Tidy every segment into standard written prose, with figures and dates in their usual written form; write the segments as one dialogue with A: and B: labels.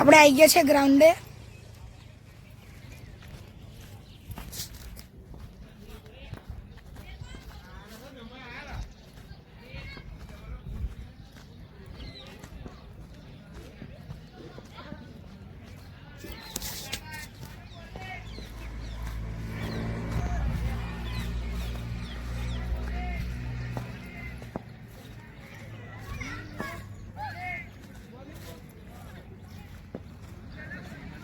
A: આપણે આવી ગયા છે ગ્રાઉન્ડે.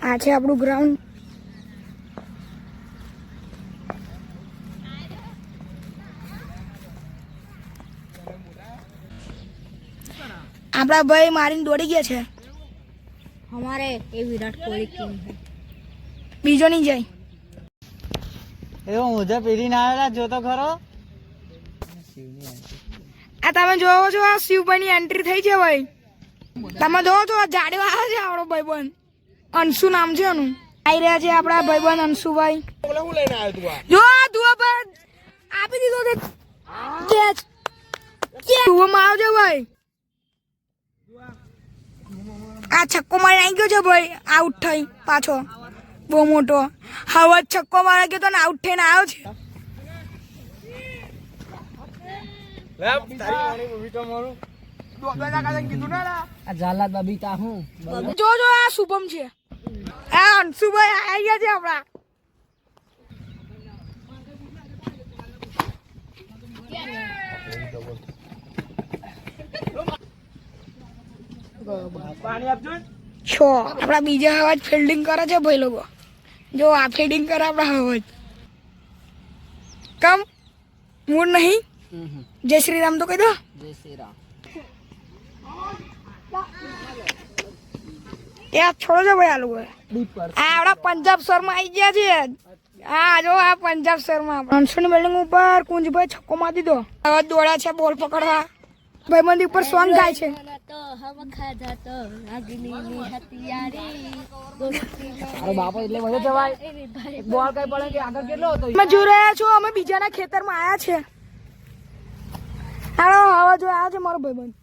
A: આ છે આપણું ગ્રાઉન્ડ. આપણા ભાઈ મારીને દોડી ગયા છે.
B: हमारे ये विराट कोहली टीम है.
A: બીજો નહીં જાય.
C: એવો મુજબ પહેરીને આવેલા જો તો ખરો.
A: આ તમે જોવો છો આ શિવભાઈની એન્ટ્રી થઈ છે ભાઈ. તમે જોવો છો આ જાડો આવે છે આપણો ભાઈબંધ અંશુ નામ છે એનું. આવી રહ્યા છે આપણા ભાઈબંધ અંશુભાઈ. જો આ ધુઆ પર આપી દીધો છે કેચ. ધુવામાં આવજો ભાઈ. આ છક્કો મારી આવી ગયો છે ભાઈ. આઉટ થઈ પાછો બહુ મોટો. હવે છક્કો મારે ગયો તો ને આઉટ થઈને આવ્યો છે.
C: ઝાલા બબીતા હું
A: જો જો આ શુભમ છે. આ અંશુભાઈ આવી ગયા છે આપણા.
C: પાણી આપજો.
A: છો આપણા બીજા હવાજ ફિલ્ડિંગ કરે છે ભાઈ લોકો. જો આ ફિલ્ડિંગ કરે આપણા હવાજ. કમ મૂડ નહીં. જય શ્રી રામ તો કહી દો.
C: જય શ્રી રામ.
A: એ છોડો છો ભાઈ આ લોકો. આ આપણા પંજાબ શર્મા આવી ગયા છે. હા જો આ પંજાબ શર્મા. અંશુની બિલ્ડિંગ ઉપર કુંજભાઈ છક્કો મારી દીધો. હવે દોડા છે બોલ પકડવા. ભાઈબંધી ઉપર સોંગ ગાય છે.
B: तो हम खाधा तो अग्नि ની હથિયારી દોસ્તી
C: અરે બાપા એટલે વધે જવાય. બોલ કઈ પડે કે આગળ કેટલો હતો.
A: તમે જોઈ રહ્યા છો અમે બીજાના ખેતરમાં આયા છે. હાલો હવા જો આવ્યા છે મારો ભાઈબંધ.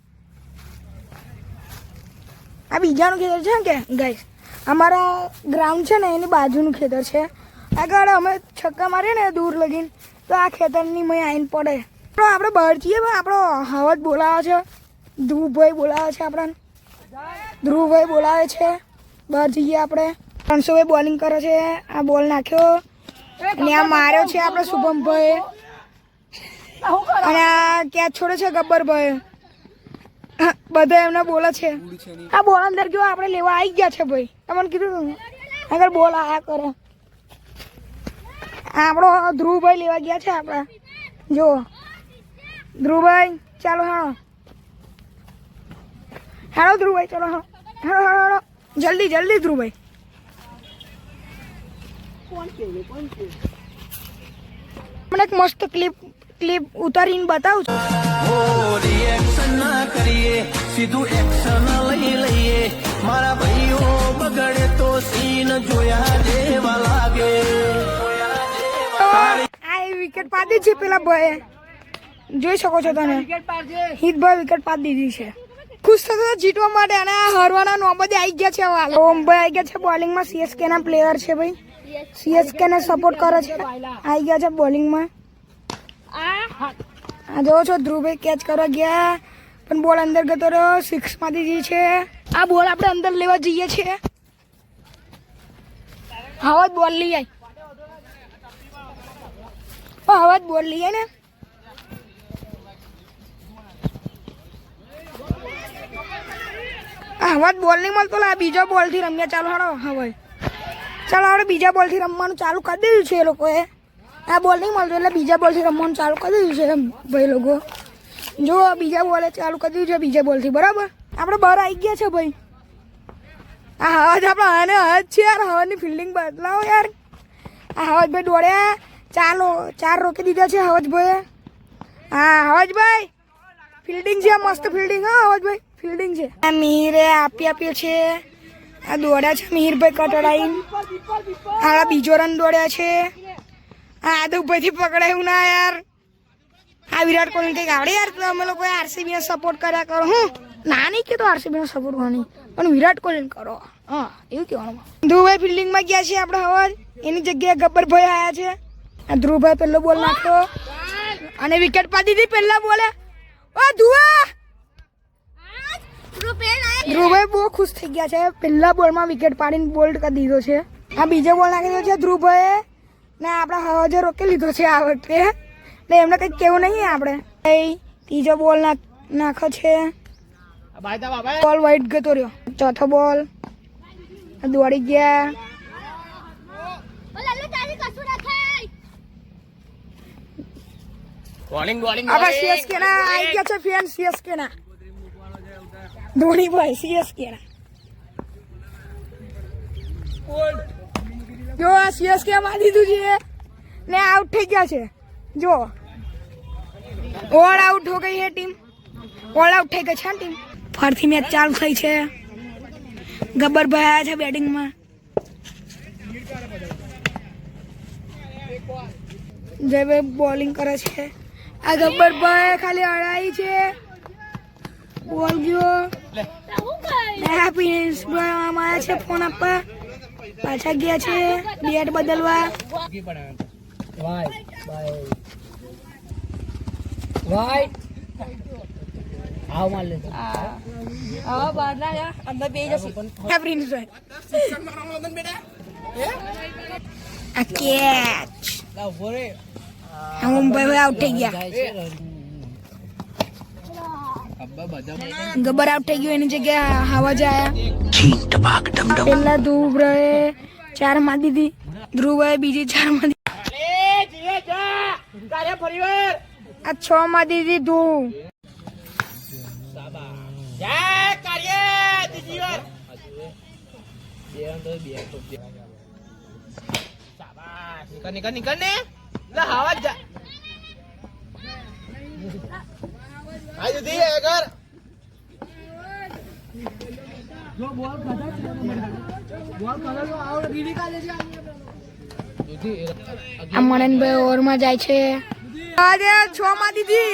A: આ બીજાનું ખેતર છે કે ગાઈસ. અમારા ગ્રાઉન્ડ છે ને એની બાજુનું ખેતર છે. આગળ અમે છક્કા મારીએ ને દૂર લગીને તો આ ખેતરની મેં આવીને પડે. આપણે બહાર છીએ આપણો હવા જ બોલાવે છે. ધ્રુવભાઈ બોલાવે છે આપણને. ધ્રુવભાઈ બોલાવે છે. બહાર જઈએ આપણે. 300 બોલિંગ કરે છે. આ બોલ નાખ્યો અને આ માર્યો છે આપણે શુભમભાઈ. અને આ કેચ છોડે છે ગબ્બરભાઈ. બધા એમને બોલે છે. આ બોલ અંદર ગયો આપણે લેવા આવી ગયા છે ભાઈ. તમને કીધું આગળ બોલ આયા કરે. આપણો ધ્રુવભાઈ લેવા ગયા છે આપણા. જો ધ્રુવભાઈ ચાલો હાલો. હાલો ધ્રુવભાઈ ચાલો હાલો હાલો હાલો જલ્દી જલ્દી ધ્રુવભાઈ. મને એક મસ્ત ક્લિપ ઉતારીને બતાવું છું.
D: રિએક્શન ના કરીએ સીધું એક્શન લઈ લઈએ મારા ભાઈઓ બગડે તો સીન જોયા જેવા લાગે.
A: આ વિકેટ પાડી છે પેલા ભાઈ. જોઈ શકો છો તમે હિતભાઈ વિકેટ પાડી દીધી છે. ખુશ થતો જીતવા માટે અને આ હારવાના નોબતે આવી ગયા છે. ઓમભાઈ આવી ગયા છે બોલિંગમાં. સીએસકે ના પ્લેયર છે ભાઈ. સીએસકે ને સપોર્ટ કરે છે. આવી ગયા છે બોલિંગમાં. આ જોવો છો ધ્રુવભાઈ કેચ કરવા ગયા પણ બોલ અંદર ગતો રહ્યો. 6 માં દીધી છે. આ બોલ આપણે અંદર લેવા જઈએ છીએ. હવા જ બોલ લઈ આય. હવા જ બોલ લઈએ ને. હવા જ બોલ નહીં મળતો. બીજા બોલ થી રમ્યા ચાલો હાડો. હવે ચાલો આપણે બીજા બોલ થી રમવાનું ચાલુ કરી દીધું છે એ લોકોએ. આ બોલ નહીં મળતો એટલે બીજા બોલ થી રમવાનું ચાલુ કરી દીધું છે ભાઈ લોકો. જો બીજા બોલે ચાલુ કરી દીધું છે બીજા બોલ થી. બરાબર આપણે બહાર આવી ગયા છે ભાઈ. આ હવાજ આપણે હવાને હજ છે યાર. હવાની ફિલ્ડિંગ બદલાવો યાર. આ હવાજભાઈ દોડ્યા. ચાર રોકી દીધા છે હવાજભાઈએ. હા હવાજભાઈ ફિલ્ડિંગ છે. મસ્ત ફિલ્ડિંગ. હા હવાજભાઈ ફિલ્ડિંગ છે. આ મિહિરે આપ્યો છે. આ દોડ્યા છે મિહિરભાઈ કટડાઈને. આ બીજો રન દોડ્યા છે. આ આદુભાઈ થી પકડાયું ના યાર. આ વિરાટ કોહલી કંઈક આવડે યાર. અમે લોકો આરસીબી ને સપોર્ટ કર્યા કરો. હું ના નહીં કીધું આરસીબી નો સપોર્ટ કરવાની. પણ વિરાટ કોહલીને કરો. હા એવું કહેવાનું. ધ્રુવભાઈ ફિલ્ડિંગમાં ગયા છે આપણે હવે. એની જગ્યાએ ગબ્બરભાઈ આવ્યા છે. આ ધ્રુવભાઈ પહેલો બોલ નાખ્યો અને વિકેટ પાડી દીધી પહેલા બોલે. ઓ ધ્રુવા, ધ્રુવભાઈ બહુ ખુશ થઈ ગયા છે. પહેલા બોલમાં વિકેટ પાડીને બોલ્ડ કરી દીધો છે. આ બીજો બોલ નાખી દીધો છે ધ્રુવભાઈએ ને આપણા હવાજે રોકી લીધો છે આ વખતે. એટલે એમને કંઈક કેવું નહીં આપણે. ત્રીજો બોલ નાખો છે. બોલ વાઈટ ગતો રહ્યો. ચોથો બોલ દોડી ગયા. આપણા સીએસકે ના આવી ગયા છે ફેન. સીએસકે ના ધોનીભાઈ સીએસકે ના. જો આ સીએસકે માં દીધું છે ને આઉટ થઈ ગયા છે. જો ઓલ આઉટ હો ગઈ है टीम. ઓલ આઉટ થઈ ગઈ છે ટીમ. ફરીથી મેચ ચાલુ થઈ છે. ગબ્બરભાઈ આવ્યા છે બેટિંગમાં. જયભાઈ બોલિંગ કરે છે. આ ગબ્બરભાઈ ખાલી અડાઈ છે. બોલ ગયો. આવ્યા છે ફોન આપવા. પાછા ગયા છે બેટ બદલવા. મુંબઈ આઉટ થઈ ગયા. ગબ્બર આઉટ થઈ ગયું. એની જગ્યાએ હવા જ આયા. પેલા ધ્રુવભાઈએ 4 માં દીધી. ધ્રુવભાઈ બીજી 4 માં દીધી. આ 6 માં દીધી ધ્રુવ. આ મનનભાઈ ઓવરમાં જાય છે. આજે 6 માં દીધી.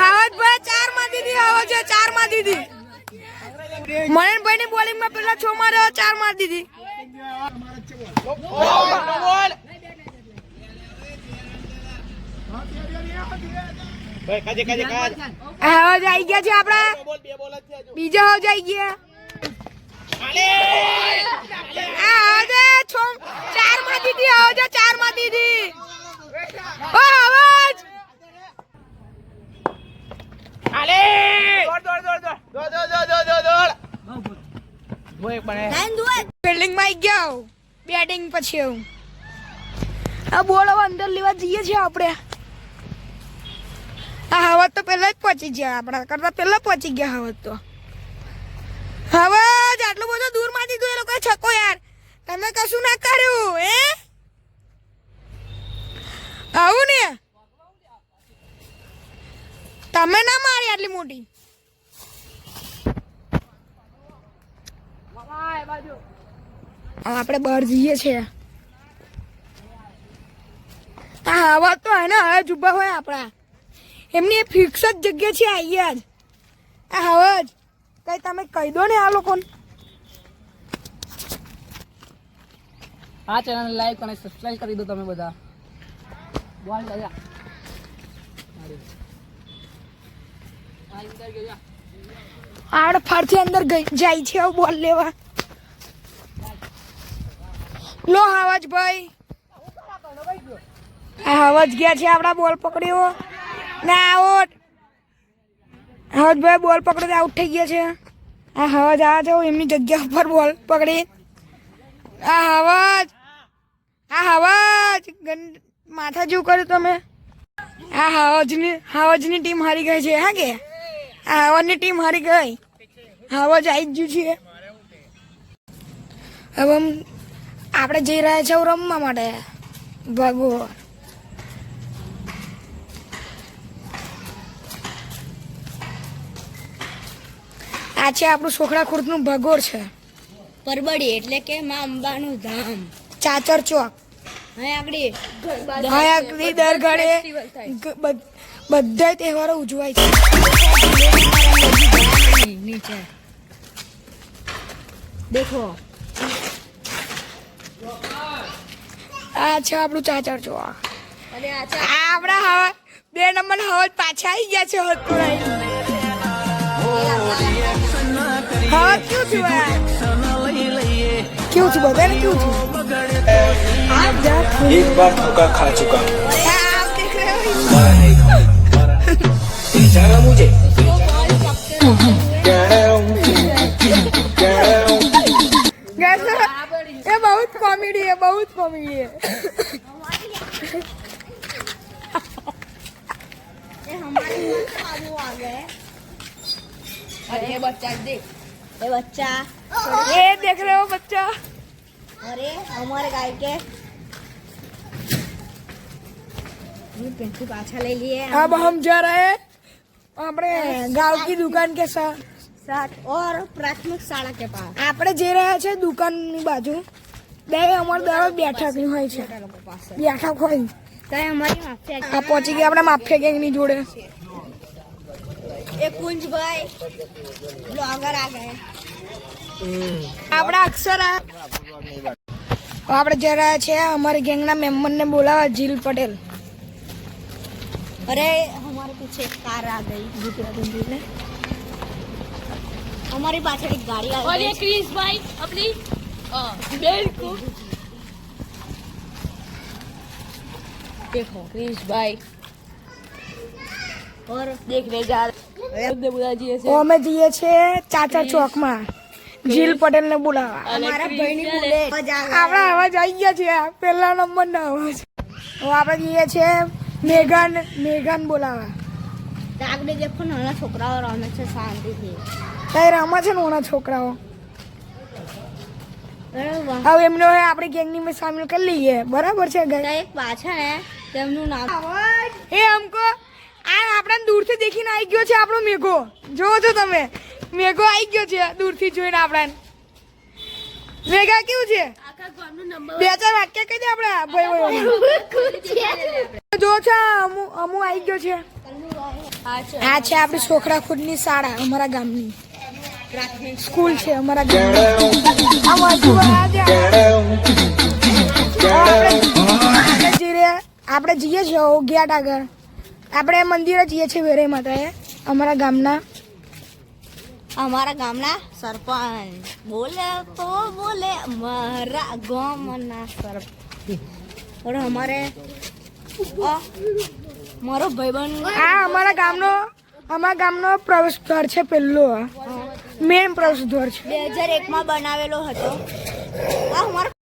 A: આવતભાઈ 4 માં દીધી. આવજે 4 માં દીધી. મનનભાઈ ની બોલિંગ માં પેલા 6 માં 4 માં દીધી. હવાજ આવી ગયા છે આપડા. બીજા હવાજ આવી ગયા. 4 માં દીધી. હવાજ 4 માં દીધી. ફિલ્ડિંગ માં આવી ગયા. બેટિંગ પછી આ બોલ હવે અંદર લેવા જઈએ છીએ આપણે. આ હવા તો પહેલા જ પહોંચી ગયા. આપણા કરતા પહેલા પહોંચી ગયા હવા તો. હવે આટલું બધું દૂર માં દીધું એ લોકો છકો યાર. તમે કશું ના કર્યું હે. આવું ને તમે ના મારી આટલી મોટી. આપણે બહાર જઈએ છીએ. આ હવા તો હે ને હવે જુબા હોય આપણા. એમની ફિક્સ જ જગ્યા છે. અહીંયા જ આ હવા જ. કઈ તમે કહી દો ને આ લોકોને.
E: આ ચેનલ લાઈક અને સબસ્ક્રાઇબ કરી દો તમે બધા. બોલ દાદા
A: આડ ફરથી અંદર જાય છે બોલ લેવા. લો હવાજ ભાઈ. આ હવાજ ગયા છે આપડા. બોલ પકડ્યો ને આઉટ. હવાજ ભાઈ બોલ પકડ્યો આઉટ થઈ ગયા છે. આ હવાજ આવે છે એમની જગ્યા ઉપર બોલ પકડી. આ હવાજ માથા જેવું કર્યું તમે. આ હવાજની ટીમ હારી ગઈ છે. હા કે આ હવાજની ટીમ હારી ગઈ. હવાજ આવી જ ગયું છે. હવે આપણે જઈ રહ્યા છીએ રમવા માટે ભગોર. આ છે આપણું સોખડા ખુર્દનું ભગોર છે.
B: પરબડી એટલે કે માં અંબાનું ધામ.
A: ચાચર ચોક.
B: અહીં આગળ
A: દરગાડે બધા તહેવારો ઉજવાય છે.
B: નીચે દેખો
A: આ છે આપણું ચાચર ચોક.
B: અને આ છે
A: આ આપણા હવા 2 નંબર હવા પાછા આવી ગયા છે હતપુરાઈ. હવા ક્યું થયું યાર? क्यों थी बता क्यों थी? आप जा
F: एक बार धोखा खा चुका हूँ
A: आप देख रहे हो
F: दोबारा नहीं खाऊंगा जाना मुझे
A: गैस ये बहुत कॉमेडी है, बहुत कॉमेडी है.
B: अरे ये बच्चा देख ये बच्चा
A: ये देख रहे हो बच्चा?
B: अरे हमारे गाय के पेंटू पाछा ले लिए
A: अब हम जा रहे हैं अपने गांव की दुकान के साथ.
B: साथ और प्राथमिक शाળા के पास
A: આપણે જઈ રહ્યા છે દુકાનની બાજુ. બે અમાર દરરોજ બેઠકની હોય છે. બેઠક હોય.
B: कहीं हमारी माफी
A: આ પહોંચી ગયા આપણે માફિયા ગેંગની જોડે.
B: एक कुंज भाई ब्लॉगर आ गए
A: આપણા અક્ષર આપણે જઈ રહ્યા છે અમારી ગેંગના મેમ્બરને બોલાવવા, જીલ પટેલ.
B: अरे हमारे पीछे एक कार आ गई हमारी पाछड़ एक गाड़ी आ
G: और
B: गई
G: ये क्रिस भाई अपनी बेल को देखो क्रिस भाई
B: और देखने जा रहे
G: बुदाजी ऐसे
A: અમે જઈએ છીએ ચાચર ચોકમાં જીલ પટેલને બોલાવવા.
B: हमारा बहनी बुलेट
A: આપણા અવાજ આવી ગયા છે, પહેલા નંબરના અવાજ. હવે આપણે જઈએ છીએ મેઘાન બોલાવવા.
B: આગળ દેખો નાના છોકરાઓ રમે છે શાંતિથી
A: ત્યાં રમે છે નાના છોકરાઓ.
B: અરે વાહ
A: હવે એમને આપણી ગેંગની મેં સામેલ કરી લઈએ. બરાબર છે
B: ત્યાં
A: ગાય?
B: એક પાછળ હે તેમનું નામ
A: એ हमको આ આપણને દૂરથી દેખીને આવી ગયો છે આપણો મેઘો. જોવો છો તમે, મેઘો આવી ગયો છે દૂરથી જોઈને આપણને. મેઘા કેવું છે? બે ચાર વાક્ય કહી દે આપણે ભાઈ. જો છે અમુ આવી ગયો છે. આ છે આપણી છોકરા ખુદની શાળા અમારા ગામની સ્કૂલ છે અમારા ગામની. આ બાજુવાળા છે. આપણે જઈએ છીએ ઓગિયાટ આગળ. આપણે મંદિરે જઈએ છીએ વેરે માતાએ અમારા ગામના.
B: અમારા ગામના સરપંચ બોલે તો બોલે મારા ગામના સરપંચ और हमारे મારો ભાઈબંધ
A: આ અમારા ગામનો પ્રવેશ દ્વાર છે. પેલો મેન પ્રવેશ દ્વાર છે.
B: 2001 માં બનાવેલો હતો આ અમારો